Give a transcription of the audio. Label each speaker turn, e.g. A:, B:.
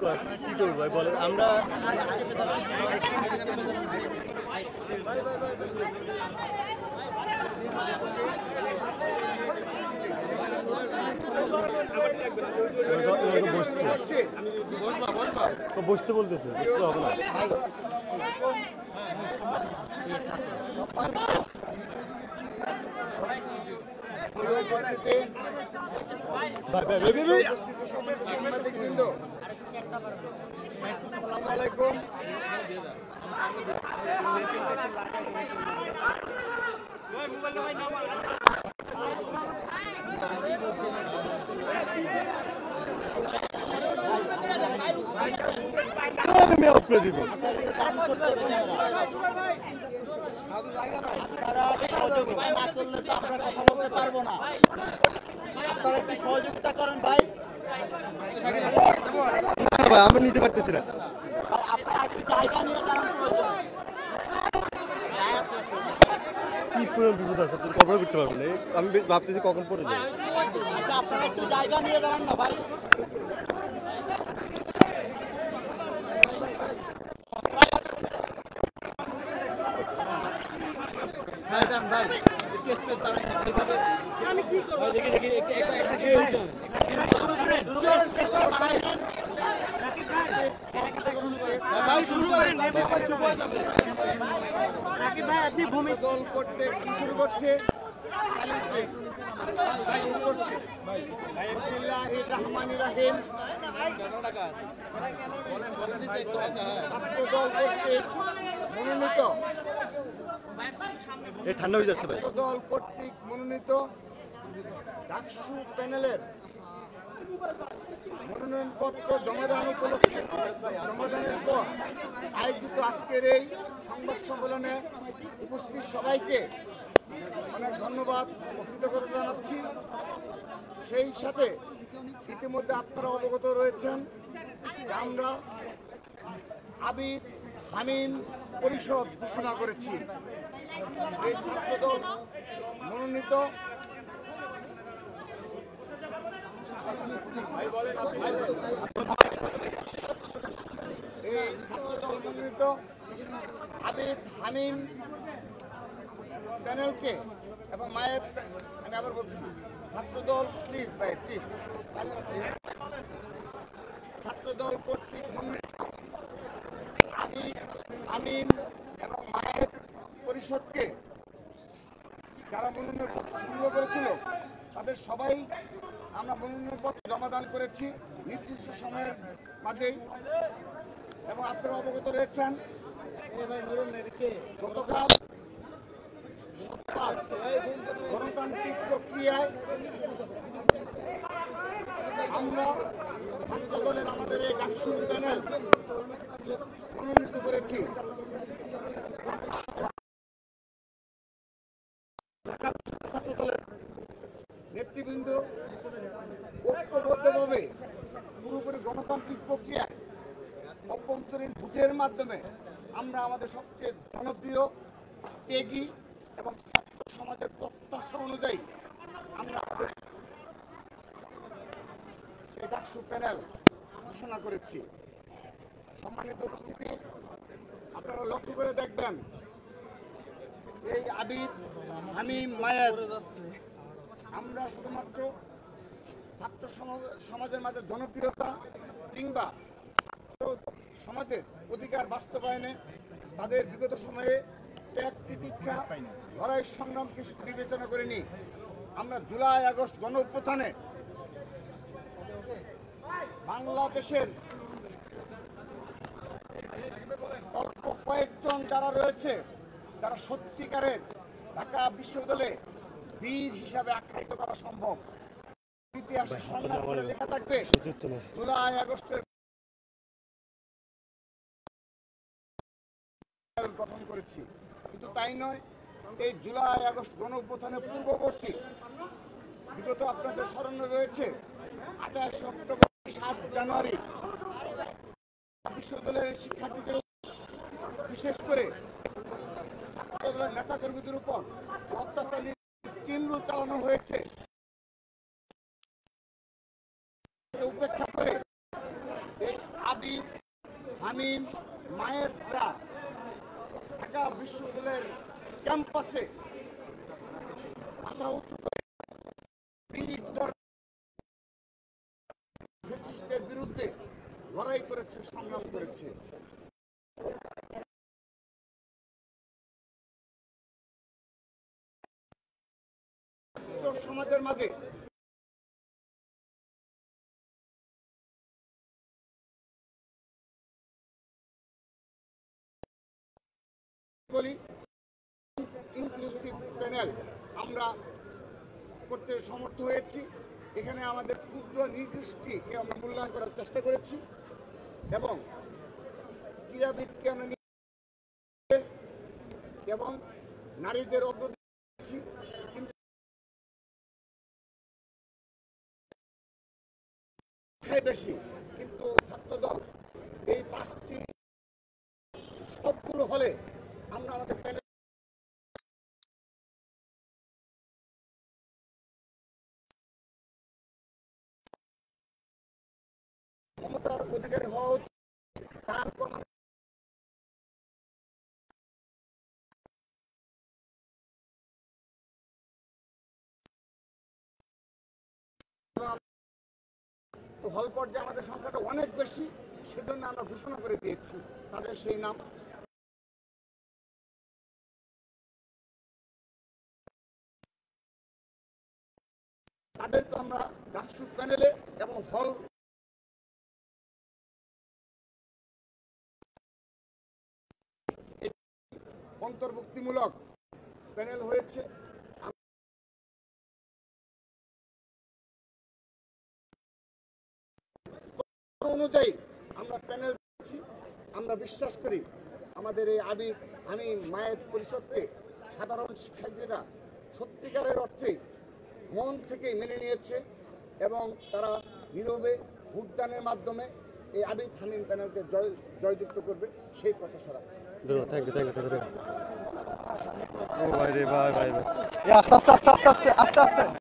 A: কি করবো ভাই বলেন আমরা বসতে বলতেছে বসতে হবে না
B: সাংবাদিকবৃন্দ আসসালামু আলাইকুম। না করলে তো আমরা কথা বলতে পারবো না। আপনারা একটু সহযোগিতা করেন ভাই।
A: ভাই আমরা নিতে পারতেছি না
B: আপনারা একটু জায়গা নিয়ে দাঁড়ান প্রয়োজন।
A: কি পুরো বিপদ আছে তোর কভার করতে পারবো না আমি ভাবতেছি কখন পড়ে যাই
B: আচ্ছা আপনারা একটু জায়গা নিয়ে দাঁড়ান না ভাই। ভাই দাঁড়ান ভাই একটু স্পেস দাঁড়ান এইভাবে আমি কি করব দেখি একটা ভাই শুরু করেন নাকি ভাই আপনি ভূমি দল করতে শুরু করছে বিসমিল্লাহির রহমানির রহিম। ছাত্রদল কর্তৃক মনোনীত
A: এই ঠান্ডা হয়ে যাচ্ছে ভাই
B: দল কর্তৃক মনোনীত ডাকসু প্যানেলের মনোনয়নপত্র জমাদান উপলক্ষে জমাদানের পর আয়োজিত আজকের এই সংবাদ সম্মেলনে উপস্থিত সবাইকে অনেক ধন্যবাদ ও কৃতজ্ঞতা জানাচ্ছি। সেই সাথে ইতিমধ্যে আপনারা অবগত রয়েছেন যে আমরা আবিদ হামিম পরিষদ ঘোষণা করেছি। এই ছাত্রদল মনোনীত আবিদ হামিম প্যানেলকে এবং মায়ের আমি আবার বলছি ছাত্রদল প্লিজ ভাই প্লিজ ছাত্রদল কর্তৃক মনোনীত আবিদ হামিম এবং মায়ের পরিষদকে যারা মনোনয়নপত্র সংগ্রহ করেছিল তাদের সবাই আমরা মনোনয়নপত্র জমাদান করেছি নির্দিষ্ট সময়ের মাঝেই এবং আপনারা অবগত রয়েছেন গতকাল গণতান্ত্রিক প্রক্রিয়ায় আমরা ছাত্র দলের আমাদের এই ডাকসু প্যানেল মনোনীত করেছি। ছাত্র দলের নেতৃবৃন্দ ঐক্যবদ্ধভাবে পুরোপুরি গণতান্ত্রিক প্রক্রিয়ায় অভ্যন্তরীণ ভোটের মাধ্যমে আমরা আমাদের সবচেয়ে জনপ্রিয় ত্যাগী এবং ছাত্র সমাজের প্রত্যাশা অনুযায়ী আমরা আমাদের এই ডাকসু প্যানেল ঘোষণা করেছি। সম্মানিত উপস্থিতি আপনারা লক্ষ্য করে দেখবেন এই আবিদ হামিম মায়ের আমরা শুধুমাত্র ছাত্র সমাজের মাঝে জনপ্রিয়তা কিংবা সমাজের অধিকার বাস্তবায়নে তাদের বিগত সময়ে ত্যাগ তিতিক্ষা লড়াই সংগ্রামকে বিবেচনা করিনি। আমরা জুলাই আগস্ট গণ অভ্যুত্থানে বাংলাদেশের অল্প কয়েকজন যারা রয়েছে যারা সত্যিকারের ঢাকা বিশ্ববিদ্যালয়ে বীর হিসাবে আখ্যায়িত করা সম্ভব। ইতিহাসে সংগ্রাম করে লেখা থাকবে জুলাই আগস্টের গঠন করেছি। শুধু তাই নয়, এই জুলাই আগস্ট গণ অভ্যুত্থানের পূর্ববর্তী বিগত আপনাদের স্মরণে রয়েছে 28 অক্টোবর 7 জানুয়ারি বিশ্ববিদ্যালয়ের শিক্ষার্থীদের বিশেষ করে ছাত্রদলের নেতাকর্মীদের উপর অত্যাচার চিহ্ন চালানো হয়েছে। উপেক্ষা করে এই আবিদ, হামিম, মায়েররা ঢাকা বিশ্ববিদ্যালয়ের ক্যাম্পাসে মাথা উঁচু করে বীর ফ্যাসিস্টদের বিরুদ্ধে লড়াই করেছে, সংগ্রাম করেছে। সমাজের মাঝে বলি ইনক্লুসিভ প্যানেল আমরা করতে সমর্থ হয়েছি। এখানে আমাদের ক্ষুদ্র নির্দিষ্টকে আমরা মূল্যায়ন করার চেষ্টা করেছি এবং ক্রীড়াবিদকে আমরা এবং নারীদের অগ্রগতি দিয়েছি। কিন্তু বেশি, কিন্তু ছাত্রদল এই 5টি সবগুলো হলে আমরা আমাদের প্যানেল ক্ষমতার অধিকারী হওয়া উচিত। তারপর হল পর্যায়ে আমাদের সংখ্যাটা অনেক বেশি, সেজন্য আমরা ঘোষণা করে দিয়েছি তাদের সেই নাম। তাদেরকে আমরা ডাকসু প্যানেলে এবং হল অন্তর্ভুক্তিমূলক প্যানেল হয়েছে। অনুযায়ী আমরা প্যানেল পেয়েছি। আমরা বিশ্বাস করি আমাদের এই আবিদ আমি মায়ের পরিষদকে সাধারণ শিক্ষার্থীরা সত্যিকারের অর্থে মন থেকে মেনে নিয়েছে এবং তারা নীরবে ভোটদানের মাধ্যমে এই আবিদ হামিম প্যানেলকে জয়যুক্ত করবে সেই প্রত্যাশা রাখছি।
A: Thank you thank you. ও ভাই রে ভাই ভাই ভাই আস্তে আস্তে আস্তে আস্তে আস্তে আস্তে আস্তে